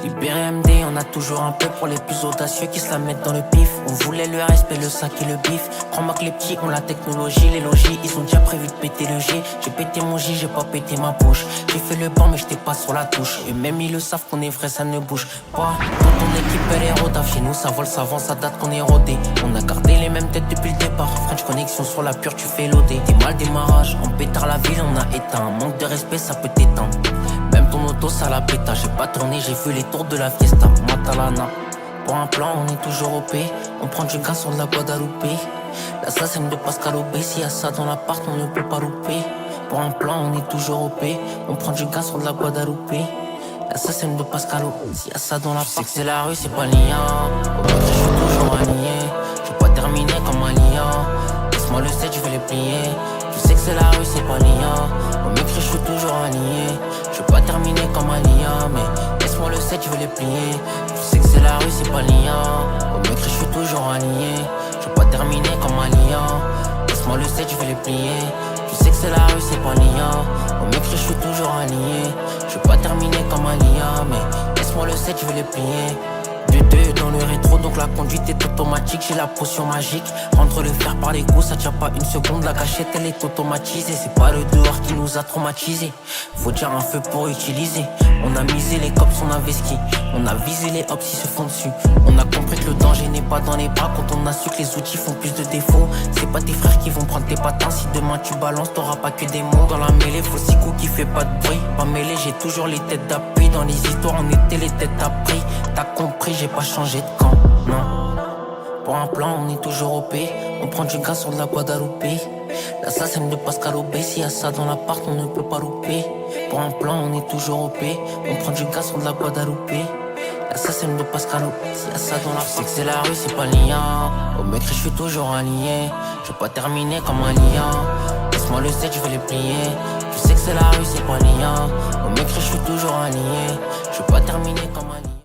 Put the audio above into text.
Libéré MD, on a toujours un peu pour les plus audacieux qui se la mettent dans le pif. On voulait le respect, le sac et le bif. Crois-moi que les petits ont la technologie, les logis, ils ont déjà prévu de péter le G. J'ai pété mon J, j'ai pas pété ma bouche. J'ai fait le banc mais j'étais pas sur la touche. Et même ils le savent qu'on est vrai, ça ne bouge pas. Dans ton équipe elle est rodave, chez nous ça vole, ça vend, ça date qu'on est rodé. On a gardé les mêmes têtes depuis le départ. French connexion sur la pure, tu fais l'OD. T'es mal démarrage, en pétard la ville on a éteint. Manque de respect ça peut t'éteindre. Même ton auto ça la péta, j'ai pas tourné, j'ai vu les tours de la fiesta. Matalana. Pour un plan, on est toujours OP. On prend du gaz sur de la Guadeloupe. L'assassin de Pascal Obé. S'il y a ça dans l'appart, on ne peut pas louper. Pour un plan, on est toujours OP. On prend du gaz sur de la Guadeloupe. L'assassin de Pascal Obé. S'il y a ça dans l'appart, c'est que c'est la rue, c'est pas liant. Au contraire, je suis toujours aligné. Je vais pas terminer comme un lion. Laisse-moi le 7, je vais les plier. Tu sais que c'est la rue, c'est pas liant. Au mec, je suis toujours aligné. Je vais pas terminer comme un lion. Mais laisse-moi le 7, je vais les plier. Tu sais que c'est la rue, c'est pas liant. Au mec, je suis toujours aligné. Je vais pas terminer comme un lion. Laisse-moi le 7, je vais les plier. Tu sais que c'est la rue, c'est pas liant. Au mec, je suis toujours aligné. Je vais pas terminer comme un lion. Mais laisse-moi le 7, je vais les plier. De deux dans le rétro, donc la conduite est automatique. J'ai la potion magique. Rendre le fer par les coups, ça tient pas une seconde. La gâchette elle est automatisée. C'est pas le dehors qui nous a traumatisés. Faut dire un feu pour utiliser. On a misé les cops, on a vesqué. On a visé les hops, ils se font dessus. On a compris que le danger n'est pas dans les bras. Quand on a su que les outils font plus de défauts. C'est pas tes frères qui vont prendre tes patins. Si demain tu balances, t'auras pas que des mots. Dans la mêlée, faut 6 coups qui fait pas de bruit. Pas mêlé, j'ai toujours les têtes d'appui. Dans les histoires, on était les têtes à prix. T'as compris, j'ai pas changé de camp, non. Pour un plan, on est toujours OP. On prend du gaz sur de la Guadeloupe. L'assassin de Pascal Obé. S'il y a ça dans l'appart, on ne peut pas louper. Pour un plan, on est toujours OP. On prend du gaz sur de la Guadeloupe. L'assassin de Pascal Obé. S'il y a ça dans l'appart, c'est que c'est la rue, c'est pas liant. Au mec, je suis toujours aligné. Je vais pas terminer comme un lion. Laisse-moi le 7, je vais les plier. Tu sais que c'est la rue, c'est pas liant. Au mec, je suis toujours aligné. Je vais pas terminer comme un lion.